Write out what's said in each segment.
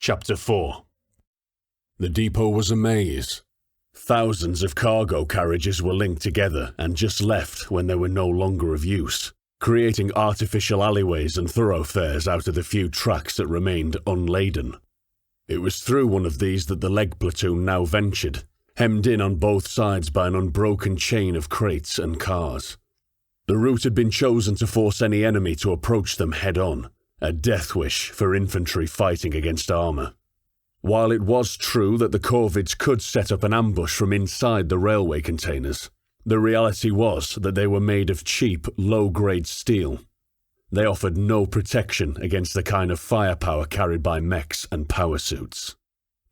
Chapter 4. The depot was a maze. Thousands of cargo carriages were linked together and just left when they were no longer of use, creating artificial alleyways and thoroughfares out of the few tracks that remained unladen. It was through one of these that the leg platoon now ventured, hemmed in on both sides by an unbroken chain of crates and cars. The route had been chosen to force any enemy to approach them head-on, a death wish for infantry fighting against armour. While it was true that the Corvids could set up an ambush from inside the railway containers, the reality was that they were made of cheap, low-grade steel. They offered no protection against the kind of firepower carried by mechs and power suits.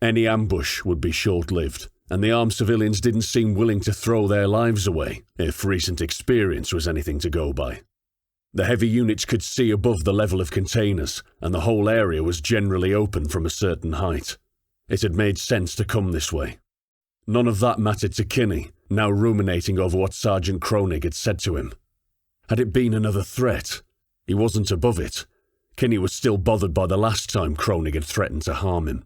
Any ambush would be short-lived, and the armed civilians didn't seem willing to throw their lives away, if recent experience was anything to go by. The heavy units could see above the level of containers, and the whole area was generally open from a certain height. It had made sense to come this way. None of that mattered to Kinny, now ruminating over what Sergeant Kronig had said to him. Had it been another threat? He wasn't above it. Kinny was still bothered by the last time Kronig had threatened to harm him.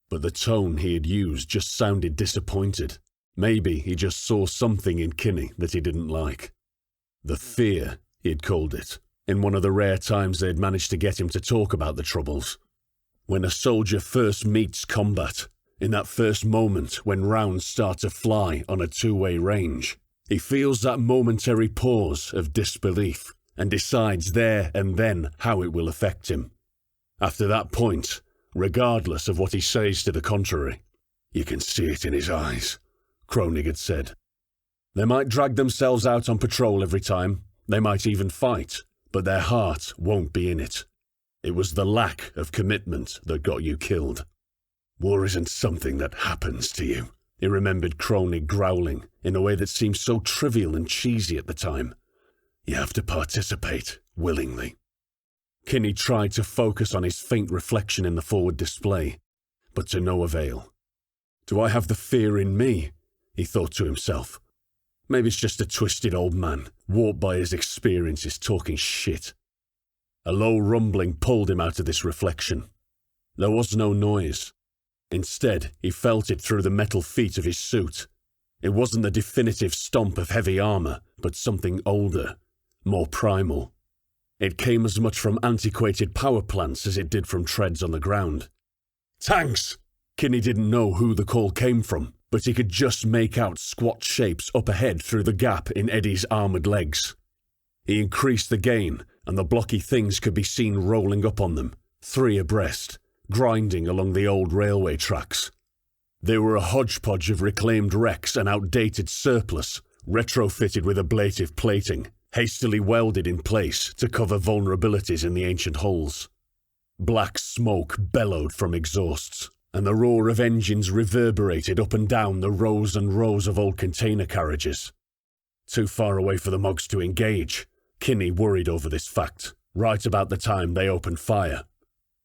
But the tone he had used just sounded disappointed. Maybe he just saw something in Kinny that he didn't like. The fear, he had called it, in one of the rare times they had managed to get him to talk about the Troubles. When a soldier first meets combat, in that first moment when rounds start to fly on a two-way range, he feels that momentary pause of disbelief and decides there and then how it will affect him. After that point, regardless of what he says to the contrary, you can see it in his eyes, Kronig had said. They might drag themselves out on patrol every time, they might even fight, but their heart won't be in it. It was the lack of commitment that got you killed. War isn't something that happens to you, he remembered Kronig growling in a way that seemed so trivial and cheesy at the time. You have to participate willingly. Kinny tried to focus on his faint reflection in the forward display, but to no avail. Do I have the fear in me? He thought to himself. Maybe it's just a twisted old man, warped by his experiences talking shit. A low rumbling pulled him out of this reflection. There was no noise. Instead, he felt it through the metal feet of his suit. It wasn't the definitive stomp of heavy armour, but something older, more primal. It came as much from antiquated power plants as it did from treads on the ground. Tanks! Kinny didn't know who the call came from, but he could just make out squat shapes up ahead through the gap in Eddie's armoured legs. He increased the gain, and the blocky things could be seen rolling up on them, 3 abreast, grinding along the old railway tracks. They were a hodgepodge of reclaimed wrecks and outdated surplus, retrofitted with ablative plating, hastily welded in place to cover vulnerabilities in the ancient hulls. Black smoke bellowed from exhausts, and the roar of engines reverberated up and down the rows and rows of old container carriages. Too far away for the Mogs to engage, Kinny worried over this fact, right about the time they opened fire.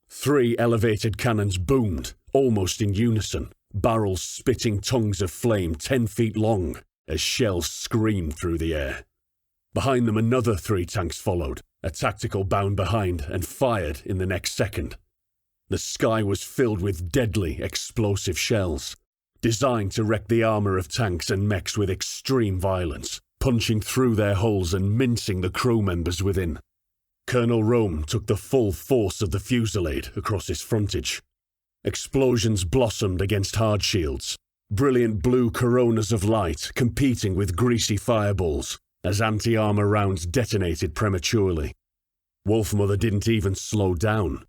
3 elevated cannons boomed, almost in unison, barrels spitting tongues of flame 10 feet long, as shells screamed through the air. Behind them another 3 tanks followed, a tactical bound behind and fired in the next second. The sky was filled with deadly, explosive shells, designed to wreck the armour of tanks and mechs with extreme violence, punching through their hulls and mincing the crew members within. Colonel Rome took the full force of the fusillade across his frontage. Explosions blossomed against hard shields, brilliant blue coronas of light competing with greasy fireballs as anti-armour rounds detonated prematurely. Wolfmother didn't even slow down.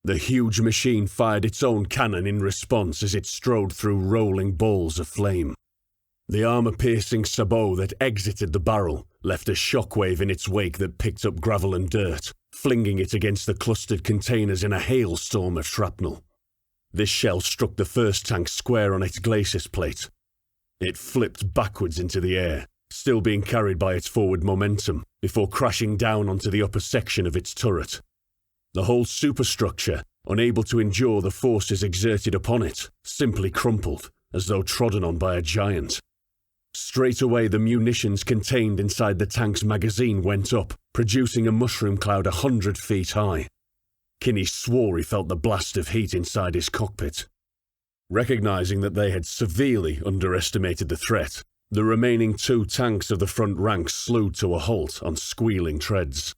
The huge machine fired its own cannon in response as it strode through rolling balls of flame. The armour-piercing sabot that exited the barrel left a shockwave in its wake that picked up gravel and dirt, flinging it against the clustered containers in a hailstorm of shrapnel. This shell struck the first tank square on its glacis plate. It flipped backwards into the air, still being carried by its forward momentum, before crashing down onto the upper section of its turret. The whole superstructure, unable to endure the forces exerted upon it, simply crumpled, as though trodden on by a giant. Straight away the munitions contained inside the tank's magazine went up, producing a mushroom cloud 100 feet high. Kinny swore he felt the blast of heat inside his cockpit. Recognizing that they had severely underestimated the threat, the remaining 2 tanks of the front rank slewed to a halt on squealing treads.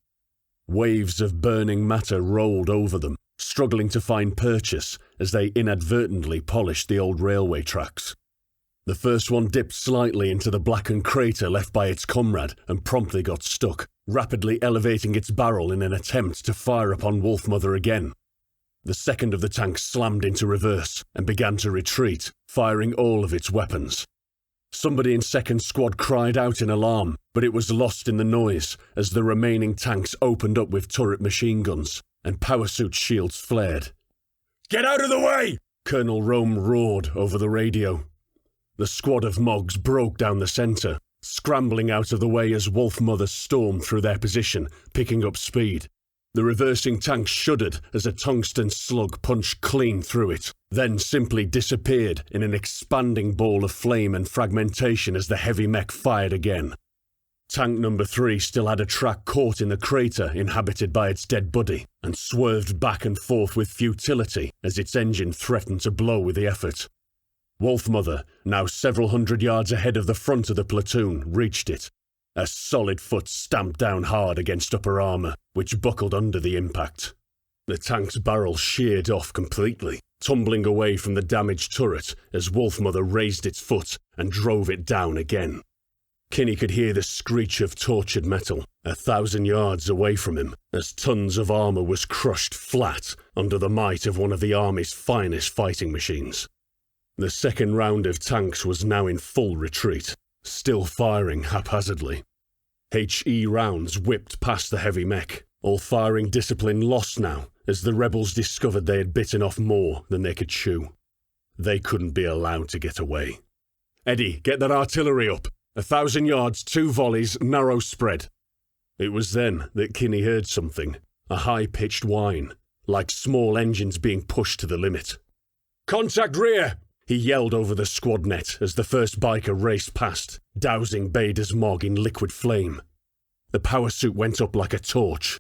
Waves of burning matter rolled over them, struggling to find purchase as they inadvertently polished the old railway tracks. The first one dipped slightly into the blackened crater left by its comrade and promptly got stuck, rapidly elevating its barrel in an attempt to fire upon Wolfmother again. The second of the tanks slammed into reverse and began to retreat, firing all of its weapons. Somebody in second squad cried out in alarm, but it was lost in the noise as the remaining tanks opened up with turret machine guns and powersuit shields flared. "Get out of the way!" Colonel Rome roared over the radio. The squad of Mogs broke down the centre, scrambling out of the way as Wolfmother stormed through their position, picking up speed. The reversing tank shuddered as a tungsten slug punched clean through it, then simply disappeared in an expanding ball of flame and fragmentation as the heavy mech fired again. Tank number 3 still had a track caught in the crater inhabited by its dead buddy, and swerved back and forth with futility as its engine threatened to blow with the effort. Wolfmother, now several hundred yards ahead of the front of the platoon, reached it. A solid foot stamped down hard against upper armour, which buckled under the impact. The tank's barrel sheared off completely, tumbling away from the damaged turret as Wolfmother raised its foot and drove it down again. Kinny could hear the screech of tortured metal 1,000 yards away from him as tons of armour was crushed flat under the might of one of the army's finest fighting machines. The second round of tanks was now in full retreat, still firing haphazardly. HE rounds whipped past the heavy mech, all firing discipline lost now as the rebels discovered they had bitten off more than they could chew. They couldn't be allowed to get away. "Eddie, get that artillery up! 1,000 yards, 2 volleys, narrow spread." It was then that Kinny heard something, a high-pitched whine, like small engines being pushed to the limit. "Contact rear!" he yelled over the squad net as the first biker raced past, dousing Bader's Mog in liquid flame. The power suit went up like a torch.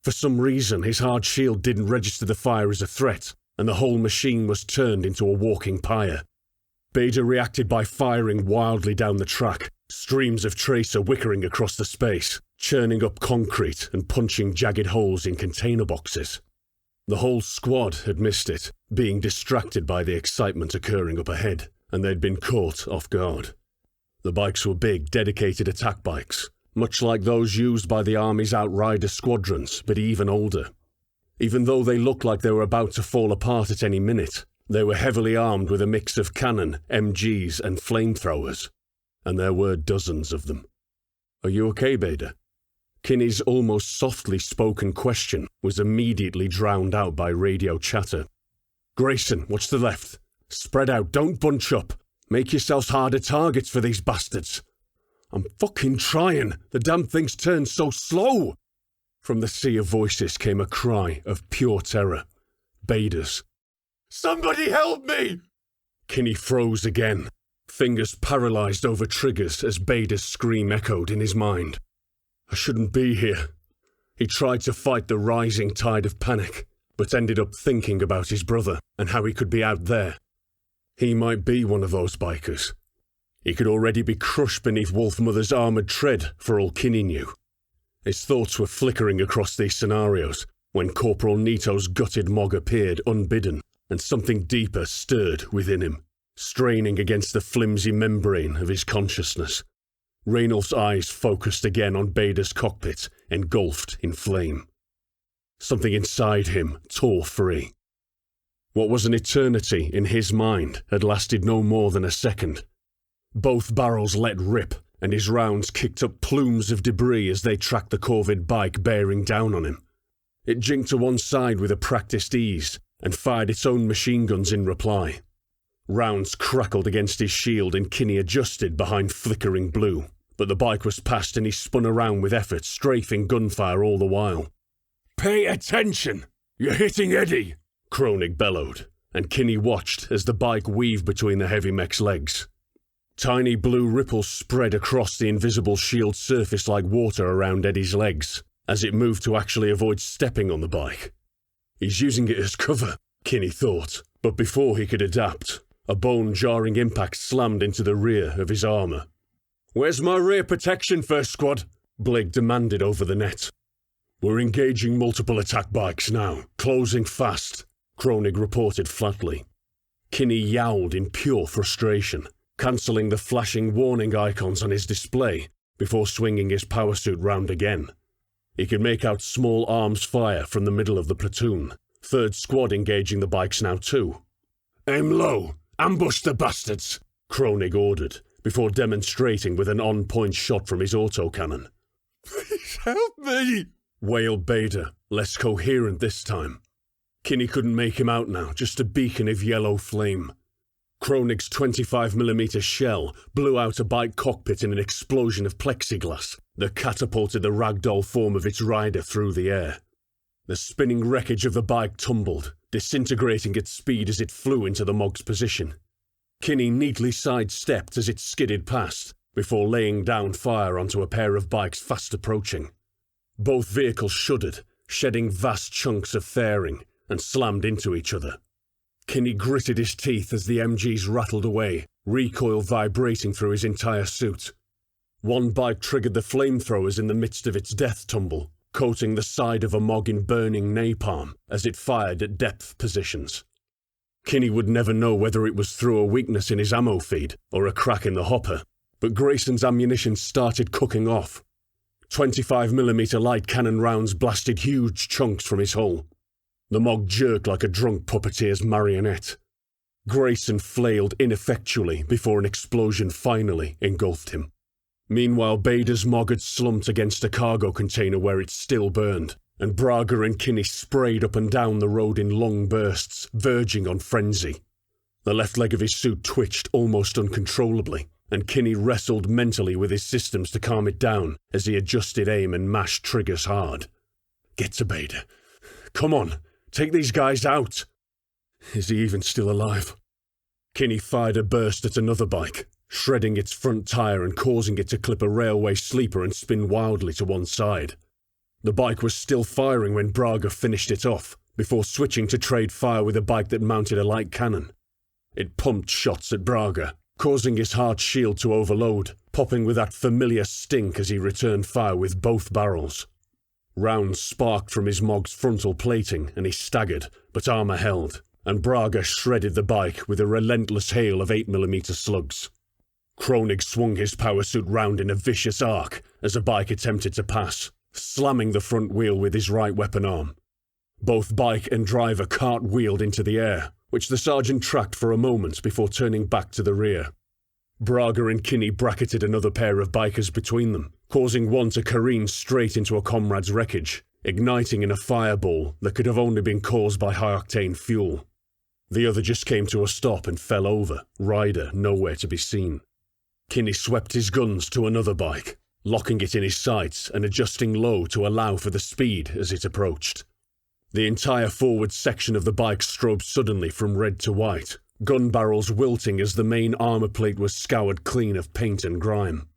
For some reason, his hard shield didn't register the fire as a threat, and the whole machine was turned into a walking pyre. Bader reacted by firing wildly down the track, streams of tracer whickering across the space, churning up concrete and punching jagged holes in container boxes. The whole squad had missed it, being distracted by the excitement occurring up ahead, and they'd been caught off guard. The bikes were big, dedicated attack bikes, much like those used by the Army's Outrider squadrons, but even older. Even though they looked like they were about to fall apart at any minute, they were heavily armed with a mix of cannon, MGs, and flamethrowers. And there were dozens of them. "Are you okay, Bader?" Kinny's almost softly spoken question was immediately drowned out by radio chatter. "Grayson, watch the left. Spread out, don't bunch up. Make yourselves harder targets for these bastards." "I'm fucking trying. The damn thing's turned so slow." From the sea of voices came a cry of pure terror. Bader's. "Somebody help me!" Kinny froze again, fingers paralysed over triggers as Bader's scream echoed in his mind. "I shouldn't be here." He tried to fight the rising tide of panic, but ended up thinking about his brother and how he could be out there. He might be one of those bikers. He could already be crushed beneath Wolfmother's armoured tread, for all Kinny knew. His thoughts were flickering across these scenarios when Corporal Nito's gutted Mog appeared unbidden, and something deeper stirred within him, straining against the flimsy membrane of his consciousness. Ranulph's eyes focused again on Bader's cockpit, engulfed in flame. Something inside him tore free. What was an eternity in his mind had lasted no more than a second. Both barrels let rip, and his rounds kicked up plumes of debris as they tracked the Corvid bike bearing down on him. It jinked to one side with a practiced ease, and fired its own machine guns in reply. Rounds crackled against his shield and Kinny adjusted behind flickering blue, but the bike was past and he spun around with effort, strafing gunfire all the while. "Pay attention! You're hitting Eddie!" Kronig bellowed, and Kinny watched as the bike weaved between the heavy mech's legs. Tiny blue ripples spread across the invisible shield surface like water around Eddie's legs, as it moved to actually avoid stepping on the bike. He's using it as cover, Kinny thought, but before he could adapt, a bone-jarring impact slammed into the rear of his armour. "Where's my rear protection, First Squad?" Blake demanded over the net. "We're engaging multiple attack bikes now, closing fast," Kronig reported flatly. Kinny yowled in pure frustration, cancelling the flashing warning icons on his display before swinging his power suit round again. He could make out small arms fire from the middle of the platoon, Third Squad engaging the bikes now too. "Aim low! Ambush the bastards!" Kronig ordered, before demonstrating with an on-point shot from his autocannon. "Please help me!" wailed Bader, less coherent this time. Kinny couldn't make him out now, just a beacon of yellow flame. Kronig's 25mm shell blew out a bike cockpit in an explosion of plexiglass that catapulted the ragdoll form of its rider through the air. The spinning wreckage of the bike tumbled, disintegrating at speed as it flew into the Mog's position. Kinny neatly sidestepped as it skidded past, before laying down fire onto a pair of bikes fast approaching. Both vehicles shuddered, shedding vast chunks of fairing, and slammed into each other. Kinny gritted his teeth as the MGs rattled away, recoil vibrating through his entire suit. One bike triggered the flamethrowers in the midst of its death tumble, coating the side of a Mog in burning napalm as it fired at depth positions. Kinny would never know whether it was through a weakness in his ammo feed or a crack in the hopper, but Grayson's ammunition started cooking off. 25mm light cannon rounds blasted huge chunks from his hull. The Mog jerked like a drunk puppeteer's marionette. Grayson flailed ineffectually before an explosion finally engulfed him. Meanwhile, Bader's Mog had slumped against a cargo container where it still burned, and Braga and Kinny sprayed up and down the road in long bursts, verging on frenzy. The left leg of his suit twitched almost uncontrollably, and Kinny wrestled mentally with his systems to calm it down as he adjusted aim and mashed triggers hard. "Get to Bader. Come on, take these guys out." Is he even still alive? Kinny fired a burst at another bike, shredding its front tyre and causing it to clip a railway sleeper and spin wildly to one side. The bike was still firing when Braga finished it off, before switching to trade fire with a bike that mounted a light cannon. It pumped shots at Braga, causing his hard shield to overload, popping with that familiar stink as he returned fire with both barrels. Rounds sparked from his Mog's frontal plating and he staggered, but armour held, and Braga shredded the bike with a relentless hail of 8mm slugs. Kronig swung his power suit round in a vicious arc as a bike attempted to pass, slamming the front wheel with his right weapon arm. Both bike and driver cartwheeled into the air, which the sergeant tracked for a moment before turning back to the rear. Braga and Kinny bracketed another pair of bikers between them, causing one to careen straight into a comrade's wreckage, igniting in a fireball that could have only been caused by high-octane fuel. The other just came to a stop and fell over, rider nowhere to be seen. Kinny swept his guns to another bike, locking it in his sights and adjusting low to allow for the speed as it approached. The entire forward section of the bike strobed suddenly from red to white, gun barrels wilting as the main armour plate was scoured clean of paint and grime.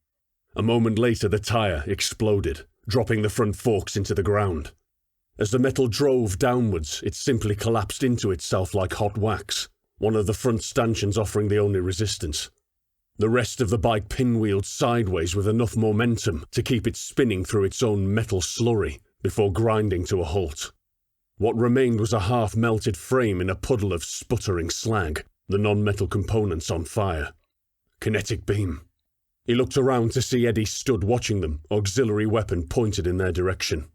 A moment later the tyre exploded, dropping the front forks into the ground. As the metal drove downwards, it simply collapsed into itself like hot wax, one of the front stanchions offering the only resistance. The rest of the bike pinwheeled sideways with enough momentum to keep it spinning through its own metal slurry before grinding to a halt. What remained was a half-melted frame in a puddle of sputtering slag, the non-metal components on fire. Kinetic beam. He looked around to see Eddie stood watching them, auxiliary weapon pointed in their direction.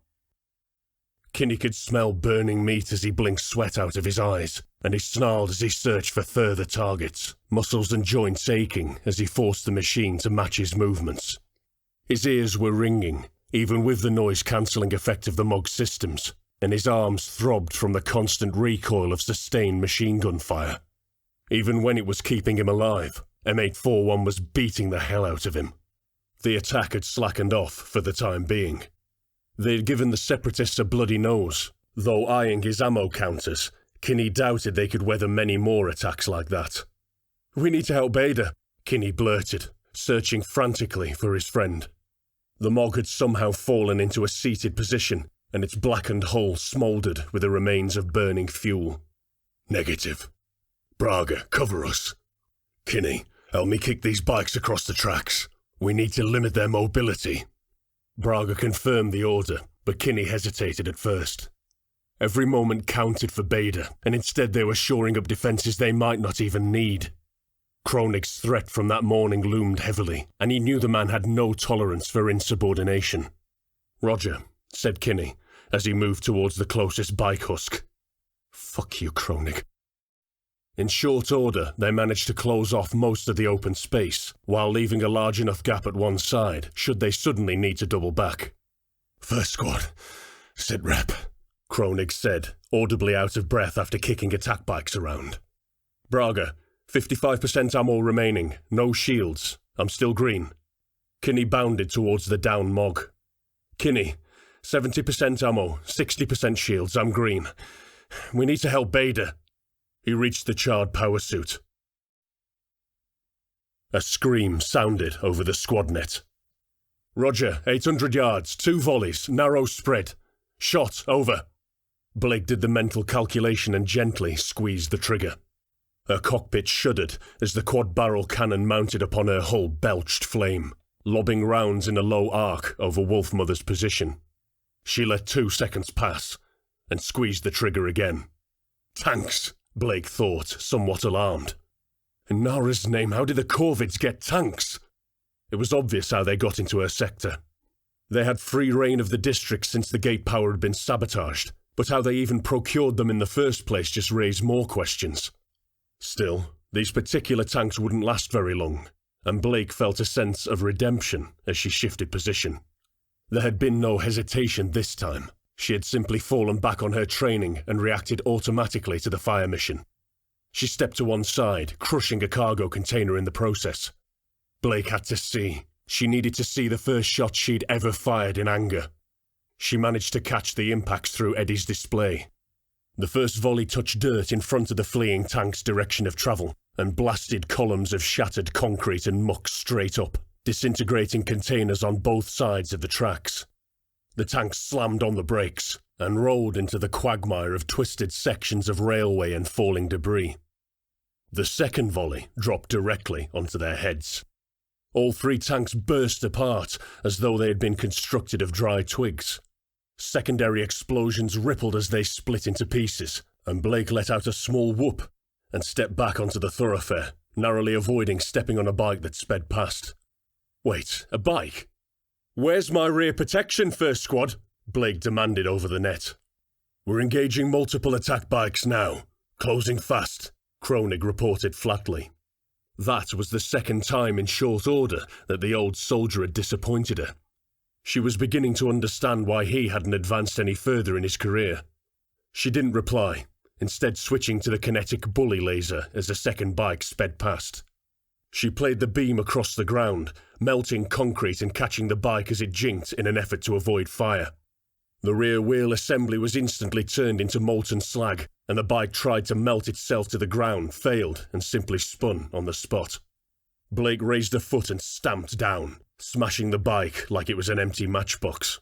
Kinny could smell burning meat as he blinked sweat out of his eyes, and he snarled as he searched for further targets, muscles and joints aching as he forced the machine to match his movements. His ears were ringing, even with the noise-cancelling effect of the Mog systems, and his arms throbbed from the constant recoil of sustained machine gun fire. Even when it was keeping him alive, M841 was beating the hell out of him. The attack had slackened off for the time being. They had given the Separatists a bloody nose, though eyeing his ammo counters, Kinny doubted they could weather many more attacks like that. "We need to help Bader," Kinny blurted, searching frantically for his friend. The Mog had somehow fallen into a seated position, and its blackened hull smouldered with the remains of burning fuel. Negative. Braga, cover us. Kinny, help me kick these bikes across the tracks. We need to limit their mobility. Braga confirmed the order, but Kinny hesitated at first. Every moment counted for Beta, and instead they were shoring up defences they might not even need. Kronig's threat from that morning loomed heavily, and he knew the man had no tolerance for insubordination. Roger, said Kinny, as he moved towards the closest bike husk. Fuck you, Kronig. In short order, they managed to close off most of the open space, while leaving a large enough gap at one side, should they suddenly need to double back. First squad, sit rep, Kronig said, audibly out of breath after kicking attack bikes around. Braga, 55% ammo remaining, no shields, I'm still green. Kinny bounded towards the down Mog. Kinny, 70% ammo, 60% shields, I'm green. We need to help Beta. He reached the charred power suit. A scream sounded over the squad net. Roger, 800 yards, 2 volleys, narrow spread. Shot, over. Blake did the mental calculation and gently squeezed the trigger. Her cockpit shuddered as the quad-barrel cannon mounted upon her hull belched flame, lobbing rounds in a low arc over Wolfmother's position. She let 2 seconds pass, and squeezed the trigger again. Tanks, Blake thought, somewhat alarmed. In Nara's name, how did the Corvids get tanks? It was obvious how they got into her sector. They had free reign of the district since the gate power had been sabotaged, but how they even procured them in the first place just raised more questions. Still, these particular tanks wouldn't last very long, and Blake felt a sense of redemption as she shifted position. There had been no hesitation this time. She had simply fallen back on her training and reacted automatically to the fire mission. She stepped to one side, crushing a cargo container in the process. Blake had to see. She needed to see the first shot she'd ever fired in anger. She managed to catch the impacts through Eddie's display. The first volley touched dirt in front of the fleeing tank's direction of travel and blasted columns of shattered concrete and muck straight up, disintegrating containers on both sides of the tracks. The tank slammed on the brakes and rolled into the quagmire of twisted sections of railway and falling debris. The second volley dropped directly onto their heads. All 3 tanks burst apart as though they had been constructed of dry twigs. Secondary explosions rippled as they split into pieces, and Blake let out a small whoop and stepped back onto the thoroughfare, narrowly avoiding stepping on a bike that sped past. Wait, a bike? Where's my rear protection, first squad? Blake demanded over the net. We're engaging multiple attack bikes now. Closing fast, Kronig reported flatly. That was the second time in short order that the old soldier had disappointed her. She was beginning to understand why he hadn't advanced any further in his career. She didn't reply, instead switching to the kinetic bully laser as the second bike sped past. She played the beam across the ground, melting concrete and catching the bike as it jinked in an effort to avoid fire. The rear wheel assembly was instantly turned into molten slag, and the bike tried to melt itself to the ground, failed, and simply spun on the spot. Blake raised a foot and stamped down, smashing the bike like it was an empty matchbox.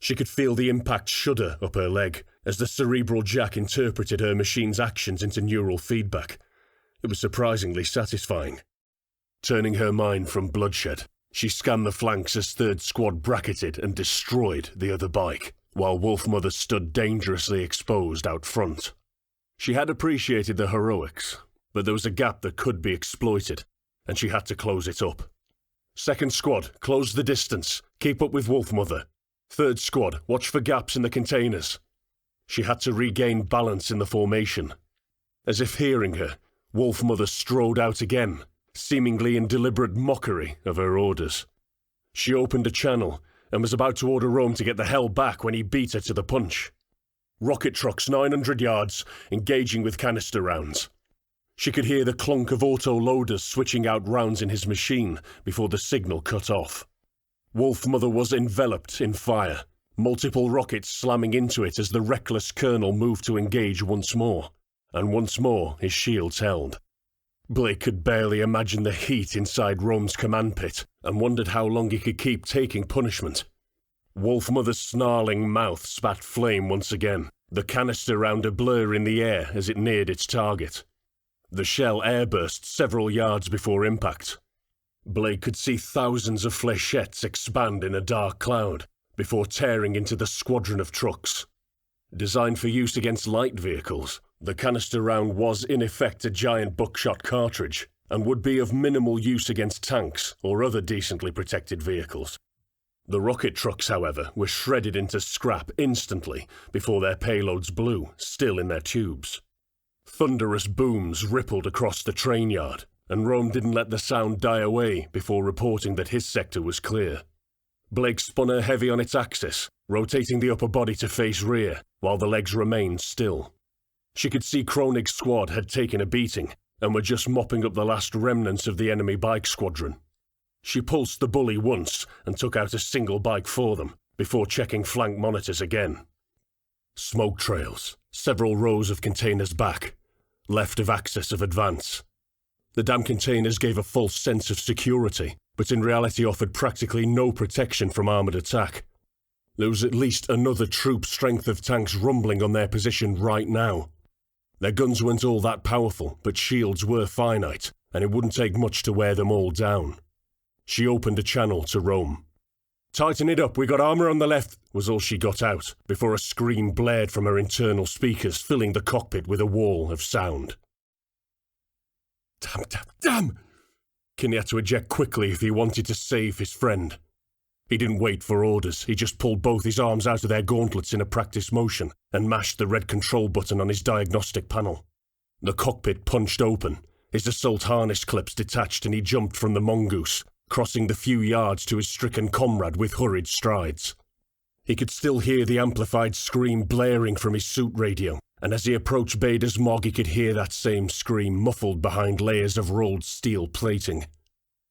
She could feel the impact shudder up her leg as the cerebral jack interpreted her machine's actions into neural feedback. It was surprisingly satisfying. Turning her mind from bloodshed, she scanned the flanks as third squad bracketed and destroyed the other bike, while Wolfmother stood dangerously exposed out front. She had appreciated the heroics, but there was a gap that could be exploited, and she had to close it up. Second squad, close the distance. Keep up with Wolfmother. Third squad, watch for gaps in the containers. She had to regain balance in the formation. As if hearing her, Wolfmother strode out again, seemingly in deliberate mockery of her orders. She opened a channel and was about to order Rome to get the hell back when he beat her to the punch. Rocket trucks 900 yards, engaging with canister rounds. She could hear the clunk of auto-loaders switching out rounds in his machine before the signal cut off. Wolfmother was enveloped in fire, multiple rockets slamming into it as the reckless colonel moved to engage once more, and once more his shields held. Blake could barely imagine the heat inside Rome's command pit and wondered how long he could keep taking punishment. Wolfmother's snarling mouth spat flame once again, the canister round a blur in the air as it neared its target. The shell airburst several yards before impact. Blake could see thousands of flechettes expand in a dark cloud before tearing into the squadron of trucks. Designed for use against light vehicles, the canister round was in effect a giant buckshot cartridge and would be of minimal use against tanks or other decently protected vehicles. The rocket trucks, however, were shredded into scrap instantly before their payloads blew, still in their tubes. Thunderous booms rippled across the train yard, and Rome didn't let the sound die away before reporting that his sector was clear. Blake spun her heavy on its axis, rotating the upper body to face rear, while the legs remained still. She could see Kroenig's squad had taken a beating, and were just mopping up the last remnants of the enemy bike squadron. She pulsed the bully once and took out a single bike for them, before checking flank monitors again. Smoke trails, several rows of containers back, left of access of advance. The damn containers gave a false sense of security, but in reality offered practically no protection from armoured attack. There was at least another troop strength of tanks rumbling on their position right now. Their guns weren't all that powerful, but shields were finite, and it wouldn't take much to wear them all down. She opened a channel to Rome. "Tighten it up, we got armour on the left," was all she got out, before a scream blared from her internal speakers, filling the cockpit with a wall of sound. Damn! Kinny had to eject quickly if he wanted to save his friend. He didn't wait for orders, he just pulled both his arms out of their gauntlets in a practice motion and mashed the red control button on his diagnostic panel. The cockpit punched open, his assault harness clips detached, and he jumped from the Mongoose, crossing the few yards to his stricken comrade with hurried strides. He could still hear the amplified scream blaring from his suit radio, and as he approached Bader's Mog he could hear that same scream muffled behind layers of rolled steel plating.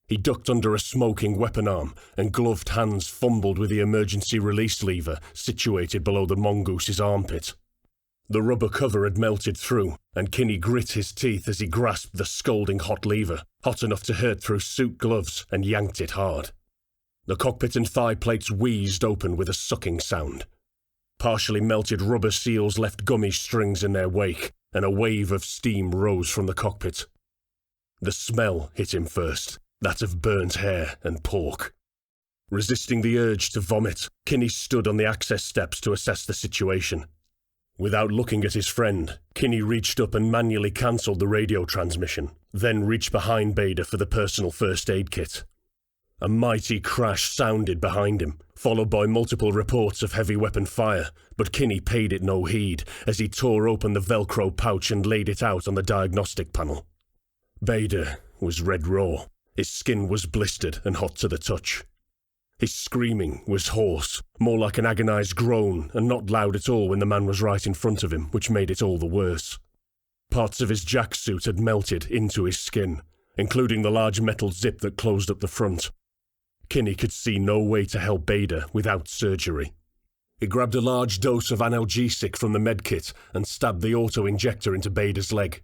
He ducked under a smoking weapon arm, and gloved hands fumbled with the emergency release lever situated below the Mongoose's armpit. The rubber cover had melted through, and Kinny grit his teeth as he grasped the scalding hot lever, hot enough to hurt through suit gloves, and yanked it hard. The cockpit and thigh plates wheezed open with a sucking sound. Partially melted rubber seals left gummy strings in their wake, and a wave of steam rose from the cockpit. The smell hit him first, that of burnt hair and pork. Resisting the urge to vomit, Kinny stood on the access steps to assess the situation. Without looking at his friend, Kinny reached up and manually cancelled the radio transmission, then reached behind Bader for the personal first aid kit. A mighty crash sounded behind him, followed by multiple reports of heavy weapon fire, but Kinny paid it no heed as he tore open the Velcro pouch and laid it out on the diagnostic panel. Bader was red raw. His skin was blistered and hot to the touch. His screaming was hoarse, more like an agonized groan, and not loud at all when the man was right in front of him, which made it all the worse. Parts of his jacksuit had melted into his skin, including the large metal zip that closed up the front. Kinny could see no way to help Bader without surgery. He grabbed a large dose of analgesic from the medkit and stabbed the auto-injector into Bader's leg.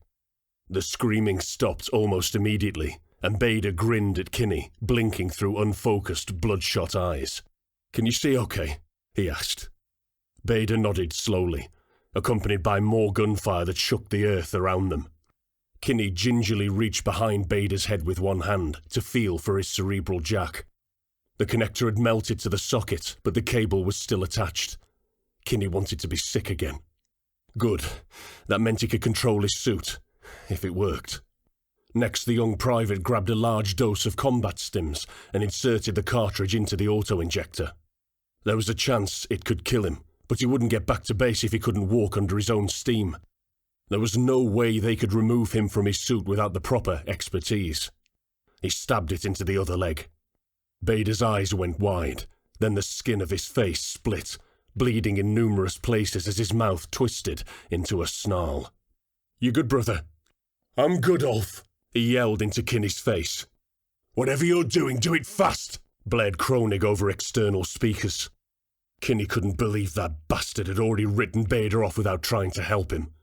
The screaming stopped almost immediately, and Bader grinned at Kinny, blinking through unfocused, bloodshot eyes. "Can you see okay?" he asked. Bader nodded slowly, accompanied by more gunfire that shook the earth around them. Kinny gingerly reached behind Bader's head with one hand to feel for his cerebral jack. The connector had melted to the socket, but the cable was still attached. Kinny wanted to be sick again. Good. That meant he could control his suit, if it worked. Next, the young private grabbed a large dose of combat stims and inserted the cartridge into the auto-injector. There was a chance it could kill him, but he wouldn't get back to base if he couldn't walk under his own steam. There was no way they could remove him from his suit without the proper expertise. He stabbed it into the other leg. Bader's eyes went wide, then the skin of his face split, bleeding in numerous places as his mouth twisted into a snarl. "You good, brother?" "I'm good, Ulf," he yelled into Kinny's face. "Whatever you're doing, do it fast," blared Kroenig over external speakers. Kinny couldn't believe that bastard had already written Bader off without trying to help him.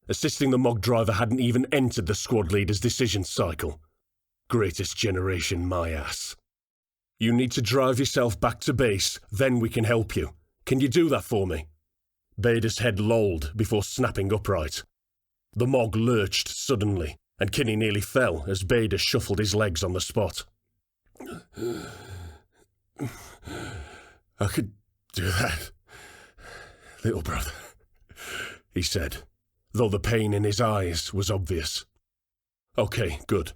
Assisting the Mog driver hadn't even entered the squad leader's decision cycle. Greatest generation, my ass. You need to drive yourself back to base, then we can help you. Can you do that for me? Bader's head lolled before snapping upright. The Mog lurched suddenly, and Kinny nearly fell as Bader shuffled his legs on the spot. I could do that, little brother, he said, though the pain in his eyes was obvious. Okay, good.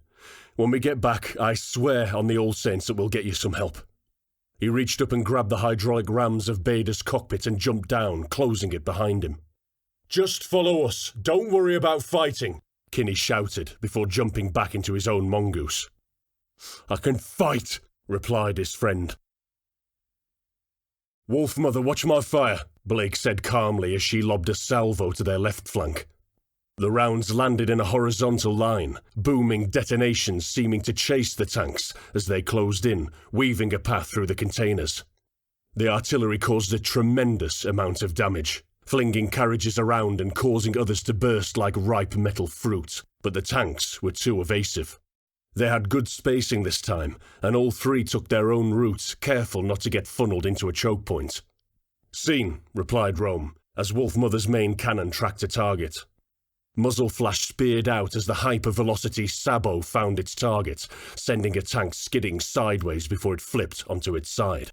When we get back, I swear on the All Saints that we'll get you some help. He reached up and grabbed the hydraulic rams of Bader's cockpit and jumped down, closing it behind him. Just follow us. Don't worry about fighting, Kinny shouted before jumping back into his own Mongoose. I can fight, replied his friend. Wolf Mother, watch my fire, Blake said calmly as she lobbed a salvo to their left flank. The rounds landed in a horizontal line, booming detonations seeming to chase the tanks as they closed in, weaving a path through the containers. The artillery caused a tremendous amount of damage, flinging carriages around and causing others to burst like ripe metal fruit, but the tanks were too evasive. They had good spacing this time, and all three took their own routes, careful not to get funneled into a choke point. Seen, replied Rome, as Wolf Mother's main cannon tracked a target. Muzzle flash speared out as the hypervelocity sabot found its target, sending a tank skidding sideways before it flipped onto its side.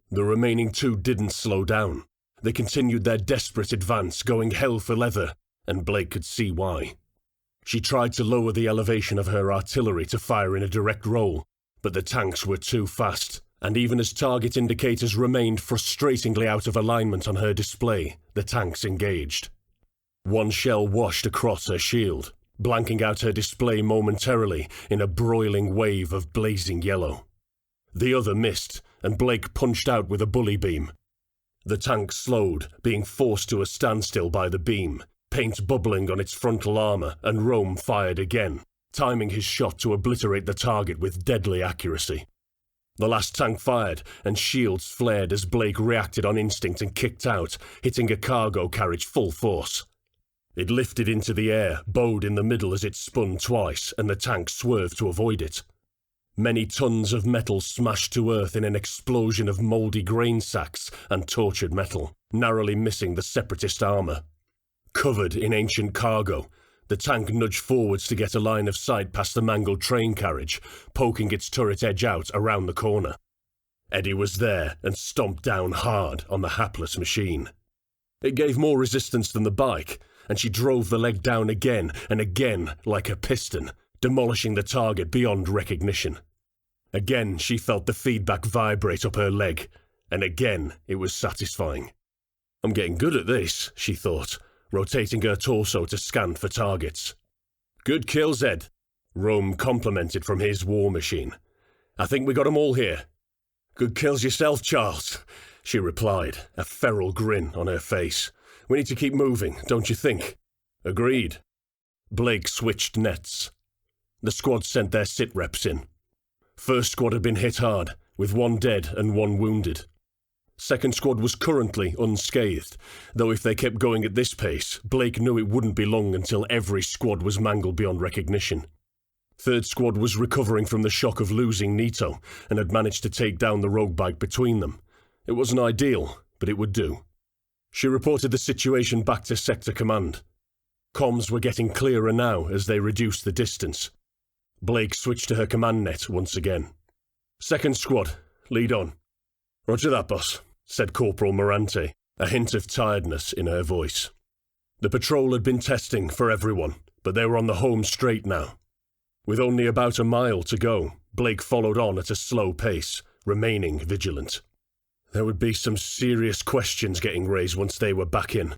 The remaining two didn't slow down. They continued their desperate advance, going hell for leather, and Blake could see why. She tried to lower the elevation of her artillery to fire in a direct roll, but the tanks were too fast, and even as target indicators remained frustratingly out of alignment on her display, the tanks engaged. One shell washed across her shield, blanking out her display momentarily in a broiling wave of blazing yellow. The other missed, and Blake punched out with a bully beam. The tank slowed, being forced to a standstill by the beam, paint bubbling on its frontal armour, and Rome fired again, timing his shot to obliterate the target with deadly accuracy. The last tank fired, and shields flared as Blake reacted on instinct and kicked out, hitting a cargo carriage full force. It lifted into the air, bowed in the middle as it spun twice, and the tank swerved to avoid it. Many tons of metal smashed to earth in an explosion of mouldy grain sacks and tortured metal, narrowly missing the separatist armour. Covered in ancient cargo, the tank nudged forwards to get a line of sight past the mangled train carriage, poking its turret edge out around the corner. Eddie was there and stomped down hard on the hapless machine. It gave more resistance than the bike, and she drove the leg down again and again like a piston, demolishing the target beyond recognition. Again she felt the feedback vibrate up her leg, and again it was satisfying. I'm getting good at this, she thought, rotating her torso to scan for targets. Good kill, Zed, Rome complimented from his war machine. I think we got 'em all here. Good kills yourself, Charles, she replied, a feral grin on her face. We need to keep moving, don't you think? Agreed. Blake switched nets. The squad sent their sit reps in. First squad had been hit hard, with one dead and one wounded. Second squad was currently unscathed, though if they kept going at this pace, Blake knew it wouldn't be long until every squad was mangled beyond recognition. Third squad was recovering from the shock of losing Nito, and had managed to take down the rogue bike between them. It wasn't ideal, but it would do. She reported the situation back to Sector Command. Comms were getting clearer now as they reduced the distance. Blake switched to her command net once again. Second squad, lead on. Roger that, boss, said Corporal Morante, a hint of tiredness in her voice. The patrol had been testing for everyone, but they were on the home straight now. With only about a mile to go, Blake followed on at a slow pace, remaining vigilant. There would be some serious questions getting raised once they were back in,